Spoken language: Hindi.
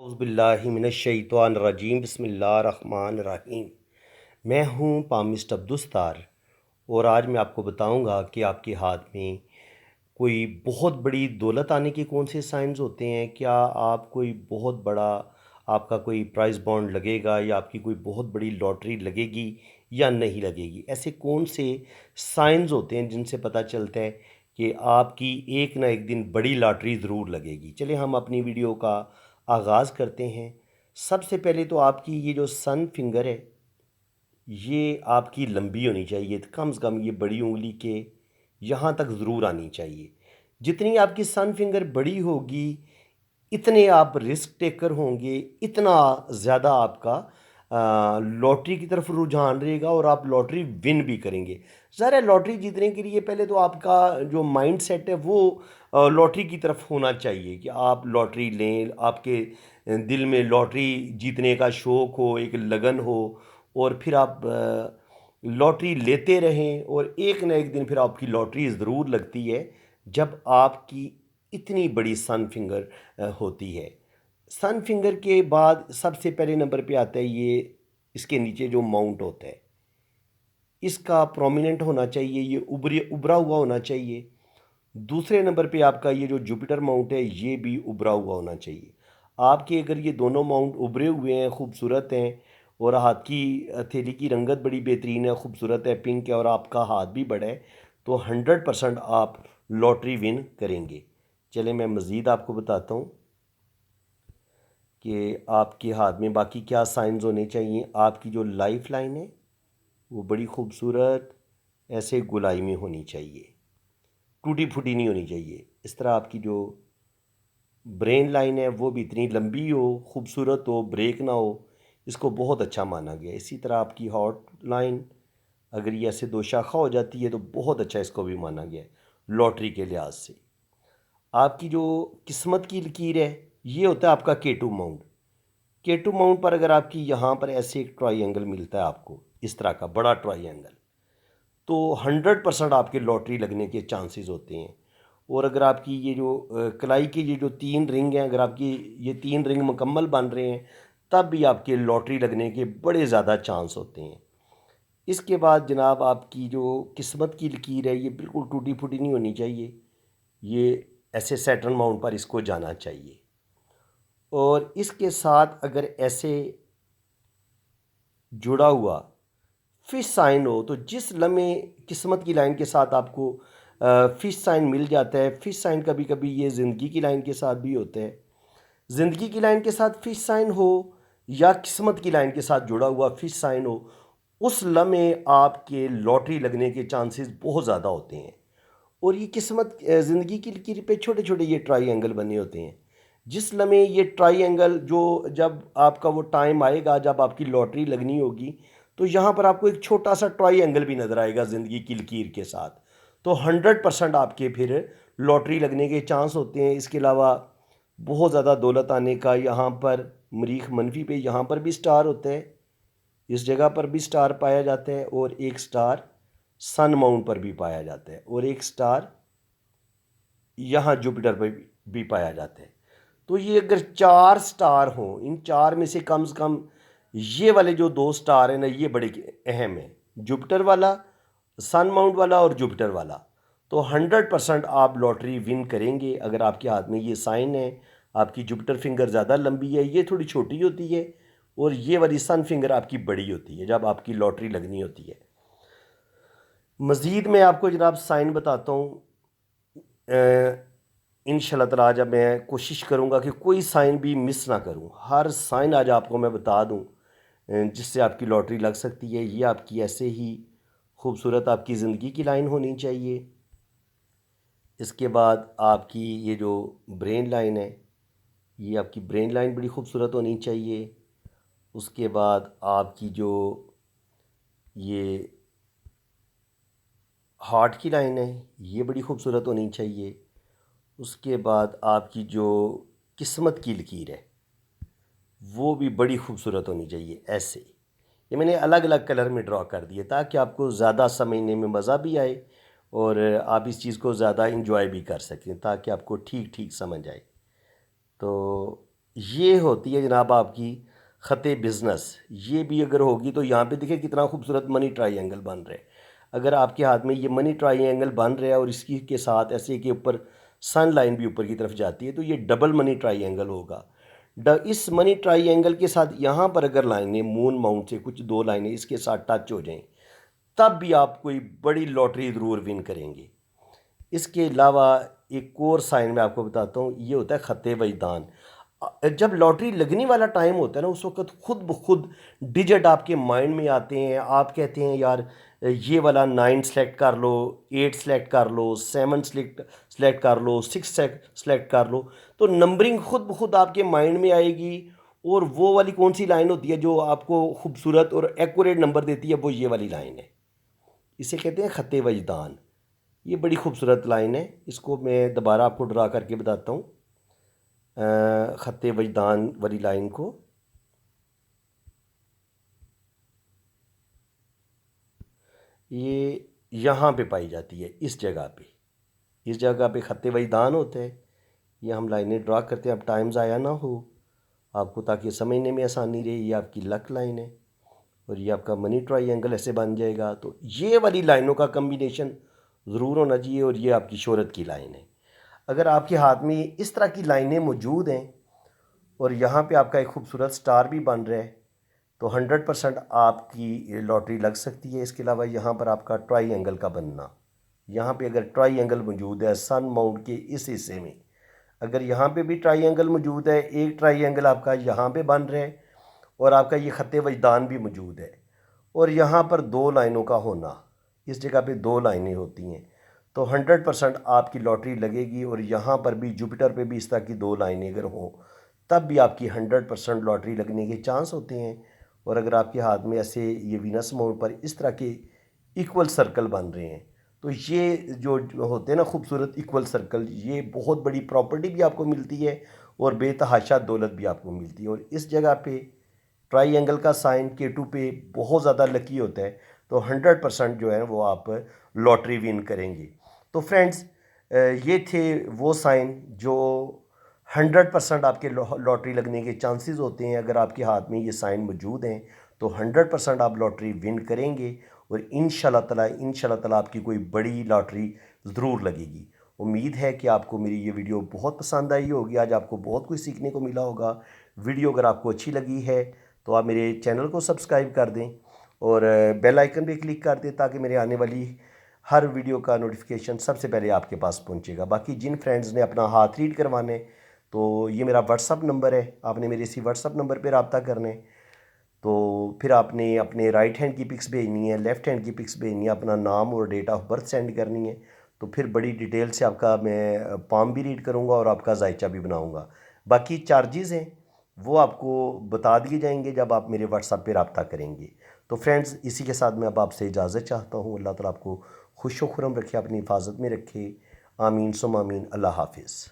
औज़ुबिल्लाहिमिनश्शैतानिर्रजीम बिस्मिल्लाहिर्रहमानिर्रहीम। मैं हूँ पामिस्ट अब्दुस्तार और आज मैं आपको बताऊँगा कि आपके हाथ में कोई बहुत बड़ी दौलत आने के कौन से साइंस होते हैं। क्या आप कोई बहुत बड़ा आपका कोई प्राइज़ बॉन्ड लगेगा या आपकी कोई बहुत बड़ी लॉटरी लगेगी या नहीं लगेगी। ऐसे कौन से साइंस होते हैं जिनसे पता चलता है कि आपकी एक ना एक दिन बड़ी लॉटरी ज़रूर लगेगी। चलिए हम अपनी वीडियो का आगाज़ करते हैं। सबसे पहले तो आपकी ये जो सन फिंगर है ये आपकी लंबी होनी चाहिए, कम से कम ये बड़ी उंगली के यहाँ तक ज़रूर आनी चाहिए। जितनी आपकी सन फिंगर बड़ी होगी इतने आप रिस्क टेकर होंगे, इतना ज़्यादा आपका लॉटरी की तरफ रुझान रहेगा और आप लॉटरी विन भी करेंगे। ज़रा लॉटरी जीतने के लिए पहले तो आपका जो माइंड सेट है वो लॉटरी की तरफ होना चाहिए कि आप लॉटरी लें, आपके दिल में लॉटरी जीतने का शौक़ हो, एक लगन हो और फिर आप लॉटरी लेते रहें और एक ना एक दिन फिर आपकी लॉटरी ज़रूर लगती है जब आपकी इतनी बड़ी सन फिंगर होती है। सन फिंगर के बाद सबसे पहले नंबर पे आता है ये इसके नीचे जो माउंट होता है, इसका प्रोमिनेंट होना चाहिए, ये उभरा हुआ होना चाहिए। दूसरे नंबर पे आपका ये जो जुपिटर माउंट है ये भी उभरा हुआ होना चाहिए। आपके अगर ये दोनों माउंट उभरे हुए हैं, खूबसूरत हैं और हाथ की हथेली की रंगत बड़ी बेहतरीन है, खूबसूरत है, पिंक है और आपका हाथ भी बड़ा है, तो 100% आप लॉटरी विन करेंगे। चले मैं मज़ीद आपको बताता हूँ कि आपके हाथ में बाकी क्या साइंस होने चाहिए। आपकी जो लाइफ लाइन है वो बड़ी खूबसूरत ऐसे गोलाई में होनी चाहिए, टूटी फूटी नहीं होनी चाहिए। इस तरह आपकी जो ब्रेन लाइन है वो भी इतनी लंबी हो, खूबसूरत हो, ब्रेक ना हो, इसको बहुत अच्छा माना गया। इसी तरह आपकी हॉट लाइन अगर ये ऐसे दो शाखा हो जाती है तो बहुत अच्छा इसको भी माना गया है लॉटरी के लिहाज से। आपकी जो किस्मत की लकीर है ये होता है आपका केटू माउंट। केटू माउंट पर अगर आपकी यहाँ पर ऐसे एक ट्रायंगल मिलता है आपको, इस तरह का बड़ा ट्रायंगल, तो 100% आपके लॉटरी लगने के चांसेस होते हैं। और अगर आपकी ये जो कलाई की ये जो 3 रिंग हैं, अगर आपकी ये 3 रिंग मुकम्मल बन रहे हैं तब भी आपके लॉटरी लगने के बड़े ज़्यादा चांस होते हैं। इसके बाद जनाब आपकी जो किस्मत की लकीर है ये बिल्कुल टूटी फूटी नहीं होनी चाहिए, ये ऐसे सैटर्न माउंट पर इसको जाना चाहिए। और इसके साथ अगर ऐसे जुड़ा हुआ फिश साइन हो तो जिस लम्हे किस्मत की लाइन के साथ आपको फिश साइन मिल जाता है। फिश साइन कभी कभी ये ज़िंदगी की लाइन के साथ भी होता है। ज़िंदगी की लाइन के साथ फिश साइन हो या किस्मत की लाइन के साथ जुड़ा हुआ फिश साइन हो, उस लम्हे आपके लॉटरी लगने के चांसेस बहुत ज़्यादा होते हैं। और ये किस्मत ज़िंदगी की लकीर पे छोटे छोटे ये ट्राई बने होते हैं। जिस लम्हे ये ट्राई जो जब आपका वो टाइम आएगा जब आपकी लॉटरी लगनी होगी तो यहाँ पर आपको एक छोटा सा ट्राई भी नज़र आएगा ज़िंदगी की लकीर के साथ। तो 100% आपके फिर लॉटरी लगने के चांस होते हैं। इसके अलावा बहुत ज़्यादा दौलत आने का यहाँ पर मरीख मनफी पे यहाँ पर भी स्टार होते हैं, इस जगह पर भी स्टार पाया जाता है और एक स्टार सन माउंट पर भी पाया जाता है और एक स्टार यहाँ जुपिटर पर भी पाया जाता है। तो ये अगर 4 स्टार हों, इन 4 में से कम ये वाले जो 2 स्टार हैं ना ये बड़े अहम हैं, जुपिटर वाला, सन माउंट वाला और जुपिटर वाला। तो 100% आप लॉटरी विन करेंगे अगर आपके हाथ में ये साइन है। आपकी जुपिटर फिंगर ज़्यादा लंबी है, ये थोड़ी छोटी होती है और ये वाली सन फिंगर आपकी बड़ी होती है जब आपकी लॉटरी लगनी होती है। मज़ीद मैं आपको जनाब साइन बताता हूँ। इंशाल्लाह ताला आज मैं कोशिश करूँगा कि कोई साइन भी मिस ना करूँ, हर साइन आज आपको मैं बता दूँ जिससे आपकी लॉटरी लग सकती है। ये आपकी ऐसे ही खूबसूरत आपकी ज़िंदगी की लाइन होनी चाहिए। इसके बाद आपकी ये जो ब्रेन लाइन है ये आपकी ब्रेन लाइन बड़ी खूबसूरत होनी चाहिए। उसके बाद आपकी जो ये हार्ट की लाइन है ये बड़ी खूबसूरत होनी चाहिए। उसके बाद आपकी जो किस्मत की लकीर है वो भी बड़ी खूबसूरत होनी चाहिए ऐसे। ये मैंने अलग अलग कलर में ड्रॉ कर दिए ताकि आपको ज़्यादा समझने में मज़ा भी आए और आप इस चीज़ को ज़्यादा इंजॉय भी कर सकें ताकि आपको ठीक ठीक समझ आए। तो ये होती है जनाब आपकी ख़त बिज़नेस। ये भी अगर होगी तो यहाँ पे देखिए कितना खूबसूरत मनी ट्रायंगल बन रहा है। अगर आपके हाथ में ये मनी ट्रायंगल बन रहा है और इसकी के साथ ऐसे के ऊपर सन लाइन भी ऊपर की तरफ जाती है, तो ये डबल मनी ट्रायंगल होगा। इस मनी ट्रायंगल के साथ यहाँ पर अगर लाइनें मून माउंट से कुछ दो लाइनें इसके साथ टच हो जाएं, तब भी आप कोई बड़ी लॉटरी ज़रूर विन करेंगे। इसके अलावा एक और साइन मैं आपको बताता हूँ, ये होता है ख़त वजदान। जब लॉटरी लगने वाला टाइम होता है ना, उस वक्त खुद ब खुद डिजिट आपके माइंड में आते हैं। आप कहते हैं यार ये वाला 9 सेलेक्ट कर लो, 8 सेलेक्ट कर लो, 7 सेलेक्ट सेलेक्ट कर लो, 6 सेलेक्ट कर लो। तो नंबरिंग खुद ब खुद आपके माइंड में आएगी। और वो वाली कौन सी लाइन होती है जो आपको खूबसूरत और एक्यूरेट नंबर देती है, वो ये वाली लाइन है। इसे कहते हैं ख़त वजदान। ये बड़ी खूबसूरत लाइन है। इसको मैं दोबारा आपको ड्रा करके बताता हूँ, ख़त वजदान वाली लाइन को। ये यहाँ पे पाई जाती है, इस जगह पे। इस जगह पे ख़त वजदान होता है। ये हम लाइनें ड्रा करते हैं। अब टाइम ज़ाया ना हो आपको, ताकि समझने में आसानी रहे। ये आपकी लक लाइन है और ये आपका मनी ट्रायंगल ऐसे बन जाएगा। तो ये वाली लाइनों का कम्बिनेशन ज़रूर होना चाहिए और ये आपकी शोहरत की लाइन है। अगर आपके हाथ में इस तरह की लाइनें मौजूद हैं और यहाँ पे आपका एक खूबसूरत स्टार भी बन रहा है, तो 100% आपकी लॉटरी लग सकती है। इसके अलावा यहाँ पर आपका ट्रायंगल का बनना, यहाँ पे अगर ट्रायंगल मौजूद है सन माउंट के इस हिस्से में, अगर यहाँ पे भी ट्रायंगल मौजूद है, एक ट्रायंगल आपका यहाँ पे बन रहा है और आपका ये ख़त वजदान भी मौजूद है, और यहाँ पर दो लाइनों का होना, इस जगह पे दो लाइनें होती हैं, तो 100% आपकी लॉटरी लगेगी। और यहाँ पर भी जुपिटर पे भी इस तरह की दो लाइनें अगर हों, तब भी आपकी 100% लॉटरी लगने के चांस होते हैं। और अगर आपके हाथ में ऐसे ये वीनस मोड पर इस तरह के इक्वल सर्कल बन रहे हैं, तो ये जो होते हैं ना खूबसूरत इक्वल सर्कल, ये बहुत बड़ी प्रॉपर्टी भी आपको मिलती है और बेतहाशा दौलत भी आपको मिलती है। और इस जगह पे ट्रायंगल का साइन K2 पे बहुत ज़्यादा लकी होता है, तो 100% जो है वो आप लॉटरी विन करेंगे। तो फ्रेंड्स, ये थे वो साइन जो 100% आपके लॉटरी लगने के चांसेस होते हैं। अगर आपके हाथ में ये साइन मौजूद हैं तो 100% आप लॉटरी विन करेंगे और इंशाल्लाह ताला आपकी कोई बड़ी लॉटरी ज़रूर लगेगी। उम्मीद है कि आपको मेरी ये वीडियो बहुत पसंद आई होगी। आज आपको बहुत कुछ सीखने को मिला होगा। वीडियो अगर आपको अच्छी लगी है तो आप मेरे चैनल को सब्सक्राइब कर दें और बेल आइकन पे क्लिक कर दें, ताकि मेरे आने वाली हर वीडियो का नोटिफिकेशन सबसे पहले आपके पास पहुंचेगा। बाकी जिन फ्रेंड्स ने अपना हाथ रीड करवाने, तो ये मेरा व्हाट्सअप नंबर है, आपने मेरे इसी व्हाट्सअप नंबर पर रब्ता करने। तो फिर आपने अपने राइट हैंड की पिक्स भेजनी है, लेफ़्ट हैंड की पिक्स भेजनी है, अपना नाम और डेट ऑफ बर्थ सेंड करनी है। तो फिर बड़ी डिटेल से आपका मैं पाम भी रीड करूँगा और आपका जायचा भी बनाऊँगा। बाकी चार्जेज़ हैं वो आपको बता दिए जाएंगे जब आप मेरे व्हाट्सएप पे रब्ता करेंगे। तो फ्रेंड्स, इसी के साथ मैं अब आपसे इजाज़त चाहता हूँ। अल्लाह ताला आपको खुश व खुर्रम रखे, अपनी हिफाजत में रखे। आमीन सुम आमीन। अल्लाह हाफिज़।